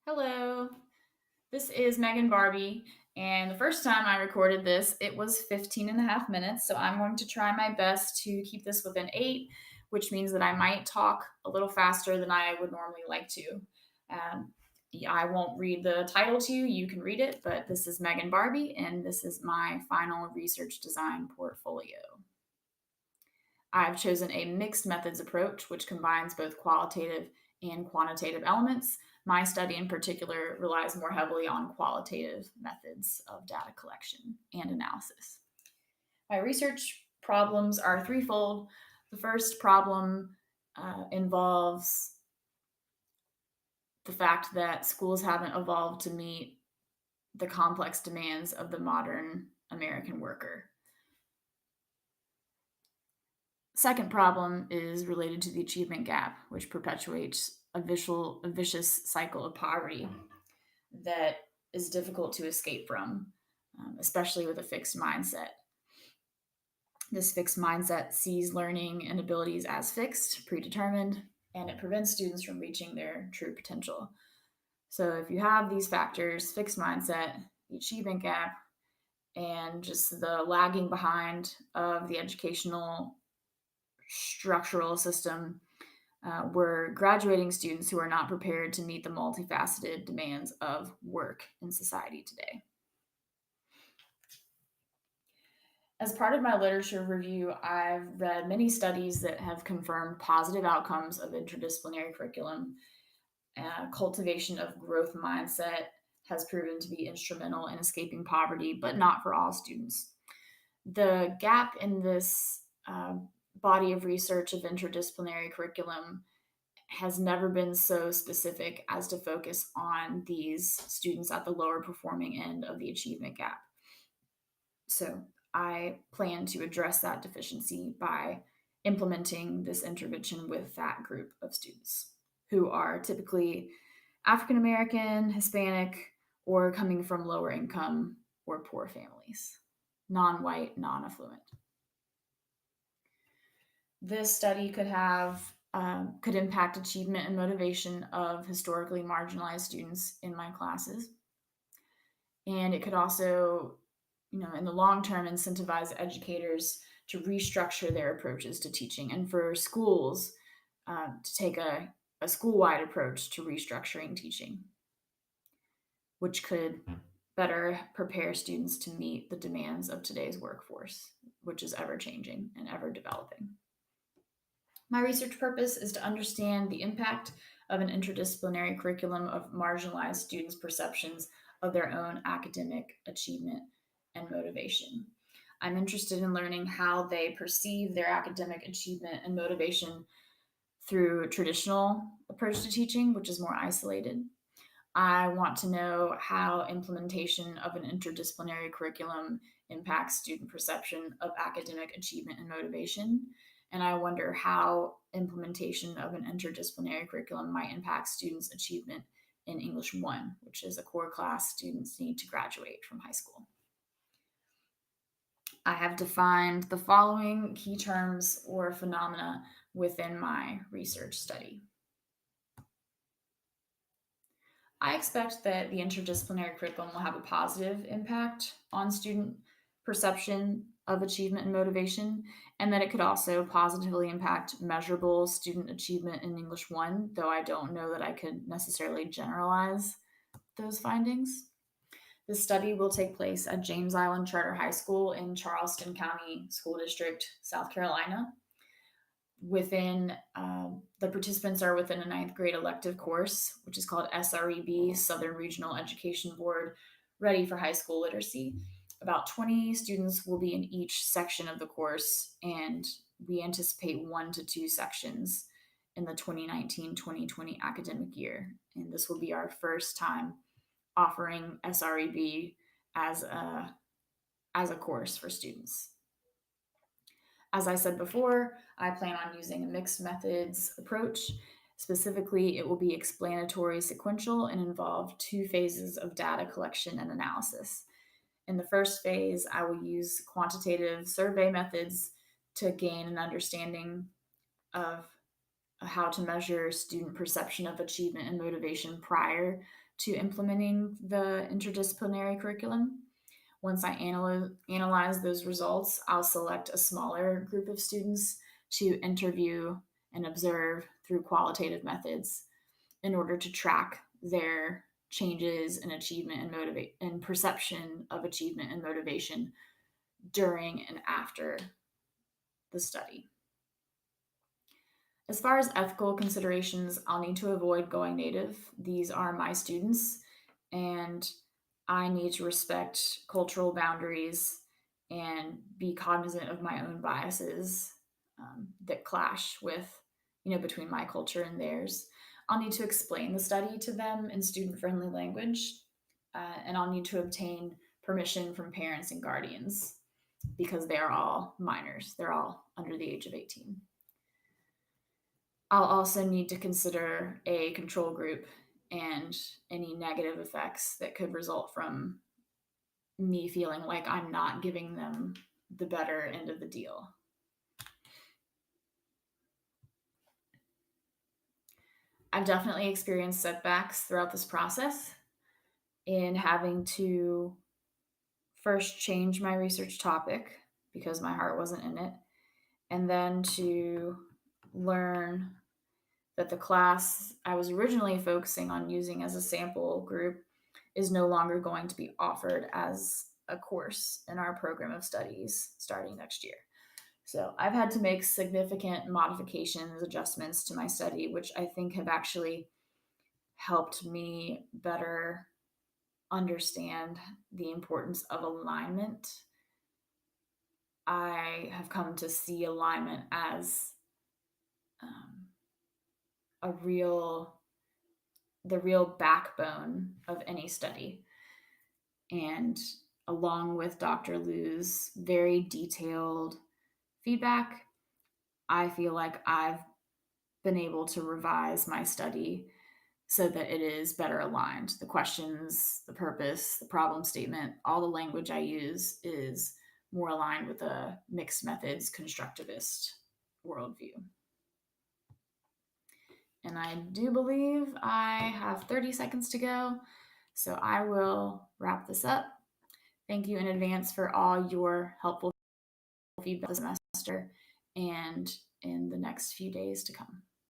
Hello, this is Megan Barbee, and the first time I recorded this, it was 15 and a half minutes, so I'm going to try my best to keep this within 8, which means that I might talk a little faster than I would normally like to. Um, yeah, I won't read the title to you, you can read it, but this is Megan Barbee, and this is my final research design portfolio. I've chosen a mixed methods approach, which combines both qualitative and quantitative elements. My study in particular relies more heavily on qualitative methods of data collection and analysis. My research problems are threefold. The first problem involves the fact that schools haven't evolved to meet the complex demands of the modern American worker. Second problem is related to the achievement gap, which perpetuates a vicious cycle of poverty that is difficult to escape from, especially with a fixed mindset. This fixed mindset sees learning and abilities as fixed, predetermined, and it prevents students from reaching their true potential. So, if you have these factors fixed mindset, the achievement gap, and just the lagging behind of the educational structural system, we're graduating students who are not prepared to meet the multifaceted demands of work in society today. As part of my literature review, I've read many studies that have confirmed positive outcomes of interdisciplinary curriculum. Cultivation of growth mindset has proven to be instrumental in escaping poverty, but not for all students. The gap in this body of research of interdisciplinary curriculum has never been so specific as to focus on these students at the lower performing end of the achievement gap. So I plan to address that deficiency by implementing this intervention with that group of students who are typically African American, Hispanic, or coming from lower income or poor families, non white, non affluent. This study could impact achievement and motivation of historically marginalized students in my classes, and it could also, in the long term, incentivize educators to restructure their approaches to teaching, and for schools to take a school wide approach to restructuring teaching, which could better prepare students to meet the demands of today's workforce, which is ever changing and ever developing. My research purpose is to understand the impact of an interdisciplinary curriculum of marginalized students' perceptions of their own academic achievement and motivation. I'm interested in learning how they perceive their academic achievement and motivation through traditional approach to teaching, which is more isolated. I want to know how implementation of an interdisciplinary curriculum impacts student perception of academic achievement and motivation. And I wonder how implementation of an interdisciplinary curriculum might impact students' achievement in English 1, which is a core class students need to graduate from high school. I have defined the following key terms or phenomena within my research study. I expect that the interdisciplinary curriculum will have a positive impact on student perception of achievement and motivation, and that it could also positively impact measurable student achievement in English 1, though I don't know that I could necessarily generalize those findings. This study will take place at James Island Charter High School in Charleston County School District, South Carolina. The participants are within a ninth grade elective course, which is called SREB, Southern Regional Education Board, Ready for High School Literacy. About 20 students will be in each section of the course, and we anticipate 1 to 2 sections in the 2019-2020 academic year. And this will be our first time offering SREB as a course for students. As I said before, I plan on using a mixed methods approach. Specifically, it will be explanatory sequential and involve 2 phases of data collection and analysis. In the first phase, I will use quantitative survey methods to gain an understanding of how to measure student perception of achievement and motivation prior to implementing the interdisciplinary curriculum. Once I analyze those results, I'll select a smaller group of students to interview and observe through qualitative methods in order to track their changes in achievement and motivate and perception of achievement and motivation during and after the study. As far as ethical considerations, I'll need to avoid going native. These are my students, and I need to respect cultural boundaries and be cognizant of my own biases that clash with, between my culture and theirs. I'll need to explain the study to them in student friendly language, and I'll need to obtain permission from parents and guardians because they are all minors, they're all under the age of 18. I'll also need to consider a control group and any negative effects that could result from me feeling like I'm not giving them the better end of the deal. I've definitely experienced setbacks throughout this process in having to first change my research topic because my heart wasn't in it, and then to learn that the class I was originally focusing on using as a sample group is no longer going to be offered as a course in our program of studies starting next year. So I've had to make significant modifications, adjustments to my study, which I think have actually helped me better understand the importance of alignment. I have come to see alignment as um, a real the real backbone of any study. And along with Dr. Liu's very detailed feedback, I feel like I've been able to revise my study so that it is better aligned. The questions, the purpose, the problem statement, all the language I use is more aligned with a mixed methods constructivist worldview. And I do believe I have 30 seconds to go, so I will wrap this up. Thank you in advance for all your helpful feedback this semester and in the next few days to come.